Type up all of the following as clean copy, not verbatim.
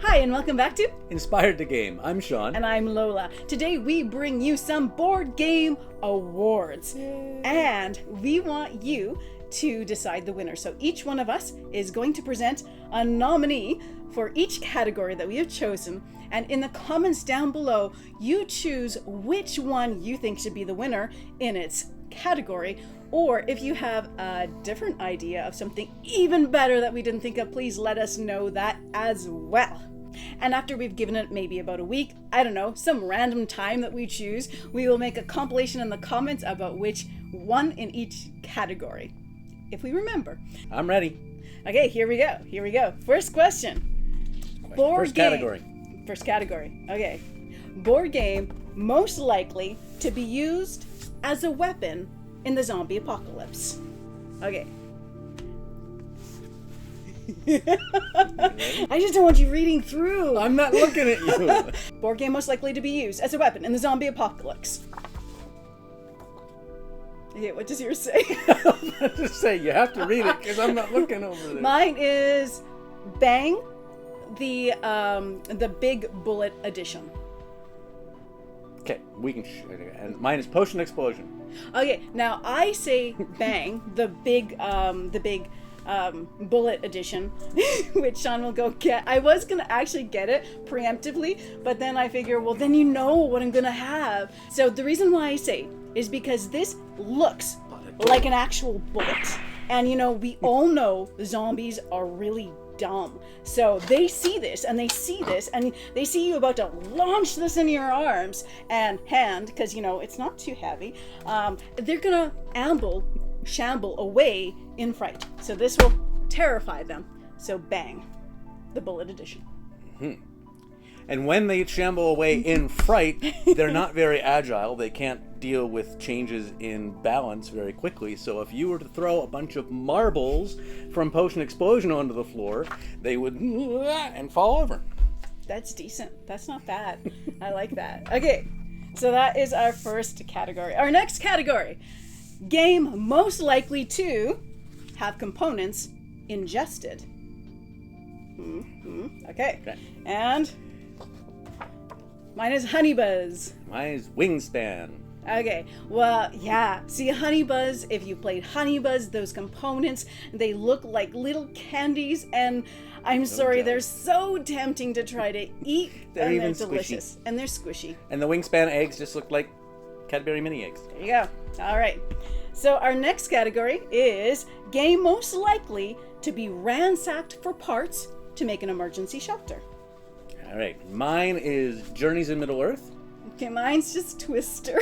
Hi, and welcome back to Inspired to Game. I'm Sean. And I'm Lola. Today we bring you some board game awards. Yay. And we want you to decide the winner. So each one of us is going to present a nominee for each category that we have chosen. And in the comments down below, you choose which one you think should be the winner in its category. Or if you have a different idea of something even better that we didn't think of, please let us know that as well. And after we've given it maybe about a week, I don't know, some random time that we choose, we will make a compilation in the comments about which one in each category, if we remember. I'm ready. Okay, here we go. First question. First category. First category. Okay. Board game most likely to be used as a weapon in the zombie apocalypse. Okay. I just don't want you reading through. I'm not looking at you. Board game most likely to be used as a weapon in the zombie apocalypse. Okay, what does yours say? I'm about to say, you have to read it because I'm not looking over there. Mine is Bang, the big bullet edition. Okay, we can. And mine is Potion Explosion. Okay, now I say Bang, the big bullet edition, which Sean will go get. I was gonna actually get it preemptively, but then I figure, well, then you know what I'm gonna have. So the reason why I say is because this looks like an actual bullet, and you know we all know zombies are really dumb. So they see this and they see you about to launch this into your arms and hand, because you know it's not too heavy. They're gonna shamble away in fright. So this will terrify them. So Bang, the bullet edition. Mm-hmm. And when they shamble away in fright, they're not very agile. They can't deal with changes in balance very quickly. So if you were to throw a bunch of marbles from Potion Explosion onto the floor, they would and fall over. That's decent. That's not bad. I like that. Okay, so that is our first category. Our next category, game most likely to have components ingested. Okay. And mine is Honey Buzz. Mine is Wingspan. Okay, well, yeah. See, Honey Buzz, if you played Honey Buzz, those components, they look like little candies, and I'm sorry, they're so tempting to try to eat. They're even delicious. Squishy. And they're squishy. And the Wingspan eggs just look like Cadbury mini eggs. There you go. All right. So our next category is game most likely to be ransacked for parts to make an emergency shelter. All right. Mine is Journeys in Middle-earth. Okay, mine's just Twister.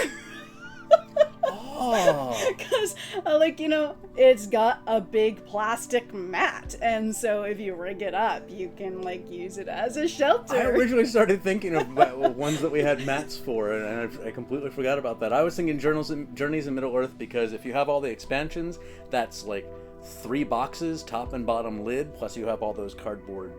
Oh. Because, like, you know, it's got a big plastic mat, and so if you rig it up, you can, like, use it as a shelter. I originally started thinking of ones that we had mats for, and I completely forgot about that. I was thinking Journeys in Middle-earth because if you have all the expansions, that's like 3 boxes, top and bottom lid, plus you have all those cardboard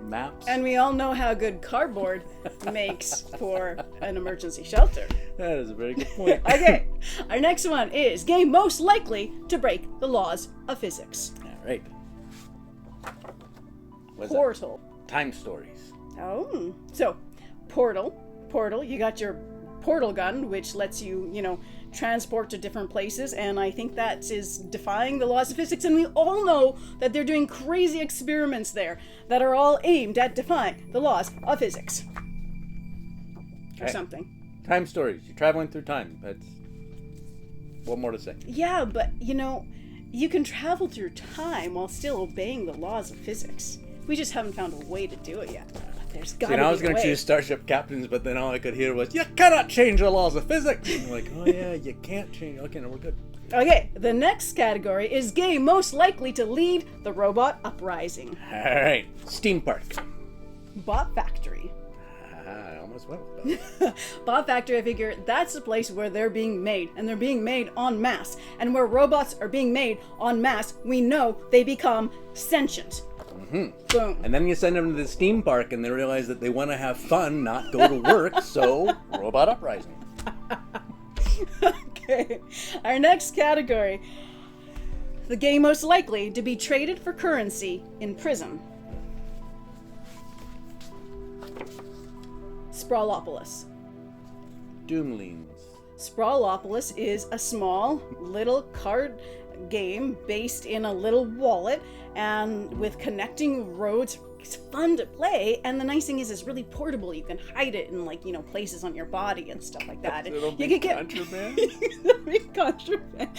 maps. And we all know how good cardboard makes for an emergency shelter. That is a very good point. Okay, our next one is game most likely to break the laws of physics. All right. What's Portal. that? Time Stories. Oh, so Portal, you got your portal gun, which lets you, you know, transport to different places, and I think that is defying the laws of physics, and we all know that they're doing crazy experiments there that are all aimed at defying the laws of physics. Or something. Time Stories. You're traveling through time. That's... What more to say? Yeah, but, you know, you can travel through time while still obeying the laws of physics. We just haven't found a way to do it yet. There's gotta be a way. I was going to choose Starship Captains, but then all I could hear was, you cannot change the laws of physics! And I'm like, oh yeah, you can't change. Okay, no, we're good. Okay, the next category is game most likely to lead the robot uprising. Alright, Steam Park. Bot Factory. I almost went with that. Bot Factory, I figure that's the place where they're being made, and they're being made en masse. And where robots are being made en masse, we know they become sentient. Mm-hmm. Boom. And then you send them to the Steam Park and they realize that they want to have fun, not go to work, so robot uprising. Okay. Our next category. The game most likely to be traded for currency in prison. Sprawlopolis. Doomlings. Sprawlopolis is a small little card game based in a little wallet and with connecting roads. It's fun to play, and the nice thing is it's really portable. You can hide it in, like, you know, places on your body and stuff like that. It'll you be can get contraband? It'll be contraband.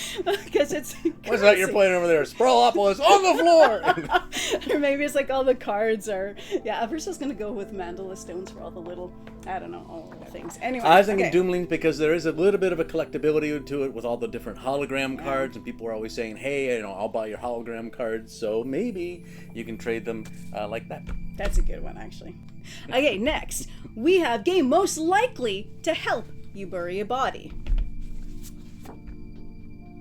Because it's What's that you're playing over there? Sprawlopolis on the floor! Or maybe it's like all the cards are... Yeah, at first I was going to go with Mandala Stones for all the little... I don't know, all the things. Anyway, I was thinking Doomlings because there is a little bit of a collectability to it with all the different hologram cards, and people are always saying, hey, you know, I'll buy your hologram cards, so maybe you can trade them like that. That's a good one, actually. Okay, next, we have game most likely to help you bury a body.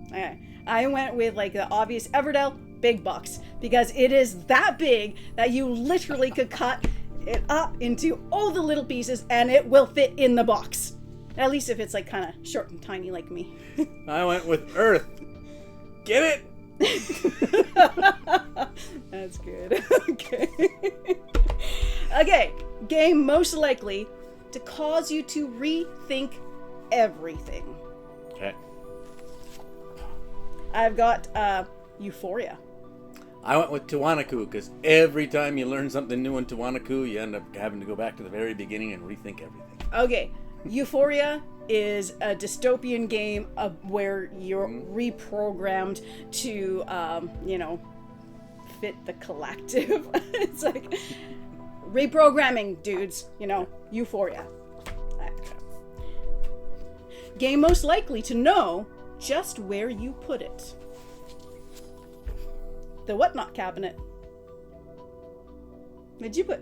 Okay, I went with, like, the obvious Everdell big box, because it is that big that you literally could cut it up into all the little pieces and it will fit in the box. At least if it's, like, kind of short and tiny like me. I went with Earth. Get it? That's good. Okay. Okay, game most likely to cause you to rethink everything. Okay. I've got Euphoria. I went with Tiwanaku because every time you learn something new in Tiwanaku, you end up having to go back to the very beginning and rethink everything. Okay, Euphoria is a dystopian game of where you're reprogrammed to, you know, fit the collective. It's like reprogramming, dudes. You know, Euphoria. Game most likely to know just where you put it. The Whatnot Cabinet. What'd you put?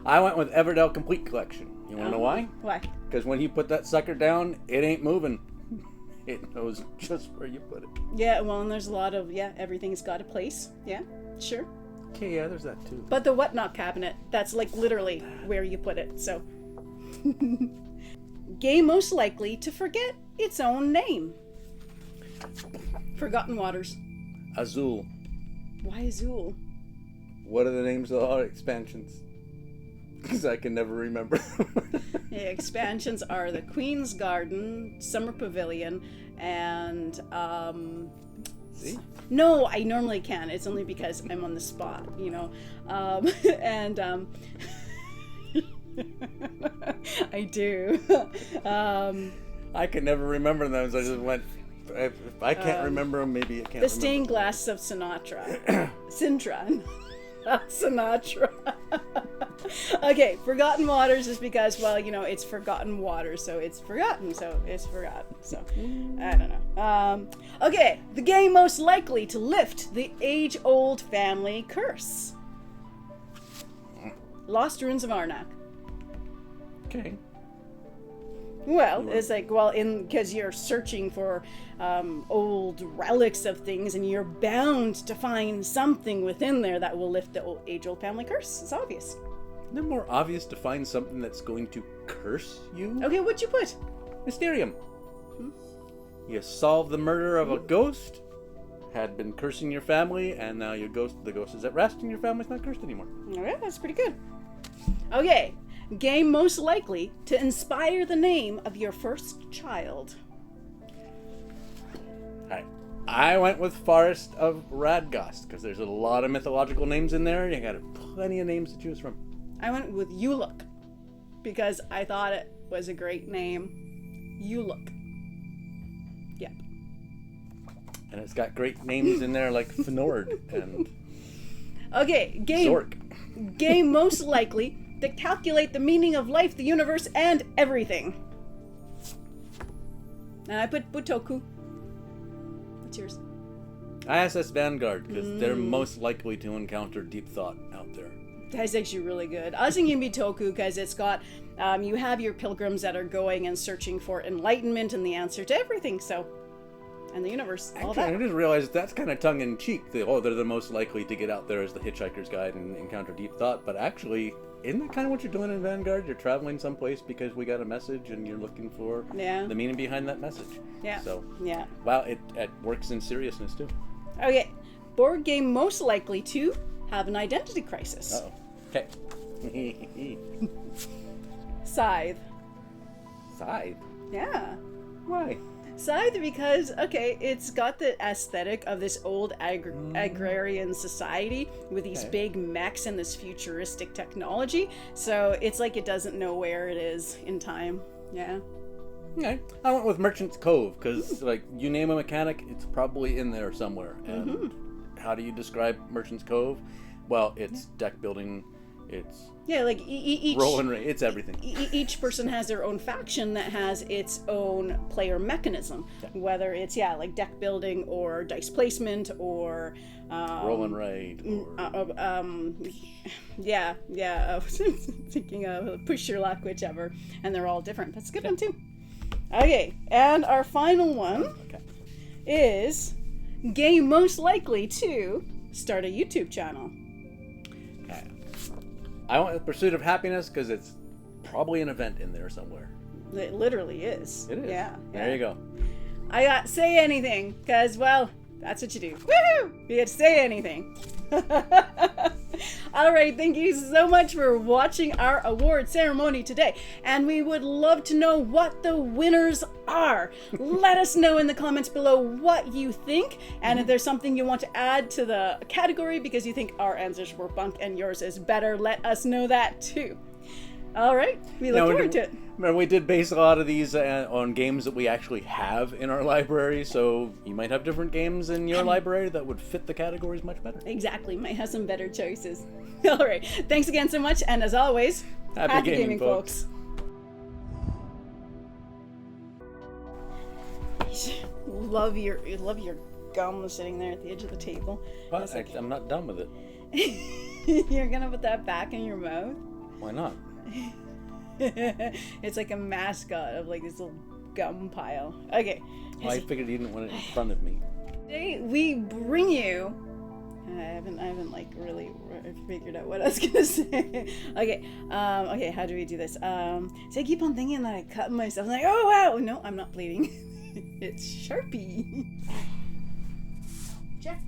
I went with Everdell Complete Collection. You want to know why? Why? Because when you put that sucker down, it ain't moving. It knows just where you put it. Yeah, well, and there's a lot of, everything's got a place. Yeah, sure. Okay, yeah, there's that too. But the Whatnot Cabinet, that's like literally where you put it, so. Game most likely to forget its own name. Forgotten Waters. Azul. Why Azul? What are the names of all our expansions? Because I can never remember. The expansions are the Queen's Garden, Summer Pavilion, and See? No, I normally can. It's only because I'm on the spot, you know. And I do. I can never remember those. I just went. If I can't remember them, maybe it can't. The Stained Glass of Sinatra. Sintra. Not Sinatra. Okay, Forgotten Waters is because, well, you know, it's forgotten water, so it's forgotten, so it's forgotten. So, I don't know. Okay, the game most likely to lift the age-old family curse. Lost Ruins of Arnak. Okay. Well, it's like, well, because you're searching for old relics of things, and you're bound to find something within there that will lift the age-old family curse. It's obvious. Isn't it more obvious to find something that's going to curse you? Okay, what'd you put? Mysterium. You solve the murder of a ghost, had been cursing your family, and now the ghost is at rest, and your family's not cursed anymore. Okay, that's pretty good. Okay, game most likely to inspire the name of your first child. Alright. I went with Forest of Radgast, because there's a lot of mythological names in there. You got plenty of names to choose from. I went with You Look, because I thought it was a great name. You Look. Yep. And it's got great names in there like Fnord and Okay, Zork. Game most likely to calculate the meaning of life, the universe, and everything. And I put Butoku. What's yours? ISS Vanguard, because they're most likely to encounter deep thought out there. That's actually really good. I was thinking Butoku because it's got, you have your pilgrims that are going and searching for enlightenment and the answer to everything, so, and the universe, all Actually, that. I just realized that's kind of tongue-in-cheek. They're the most likely to get out there as the Hitchhiker's Guide and encounter deep thought, but actually, isn't that kind of what you're doing in Vanguard? You're traveling someplace because we got a message and you're looking for the meaning behind that message. Yeah. So, yeah. wow, it works in seriousness, too. Okay, board game most likely to have an identity crisis. Uh-oh. Okay. Scythe. Scythe? Yeah. Why? Scythe because, okay, it's got the aesthetic of this old agrarian society with these big mechs and this futuristic technology. So it's like it doesn't know where it is in time. Yeah. Okay. I went with Merchant's Cove because, like, you name a mechanic, it's probably in there somewhere. And how do you describe Merchant's Cove? Well, it's deck building. It's like each roll and rate. It's everything. Each person has their own faction that has its own player mechanism, whether it's like deck building or dice placement or roll and rate. I was thinking of push your luck, whichever, and they're all different. That's a good one too. Okay, and our final one is game most likely to start a YouTube channel. I went with Pursuit of Happiness because it's probably an event in there somewhere. It literally is. It is. Yeah. There you go. I got say anything because, well, that's what you do. Woohoo! You get to say anything. All right, thank you so much for watching our award ceremony today. And we would love to know what the winners are. Let us know in the comments below what you think. And if there's something you want to add to the category because you think our answers were bunk and yours is better, let us know that too. All right, we look forward to it. Remember, we did base a lot of these on games that we actually have in our library, so you might have different games in your library that would fit the categories much better. Exactly, might have some better choices. All right, thanks again so much, and as always, happy gaming, folks. Love your gum sitting there at the edge of the table. But I'm not done with it. You're gonna put that back in your mouth? Why not? It's like a mascot of like this little gum pile. Okay. Well, I figured you didn't want it in front of me. Today we bring you. I haven't like really figured out what I was gonna say. Okay. Okay. How do we do this? So I keep on thinking that I cut myself. I'm like, oh wow, no, I'm not bleeding. It's Sharpie. Check.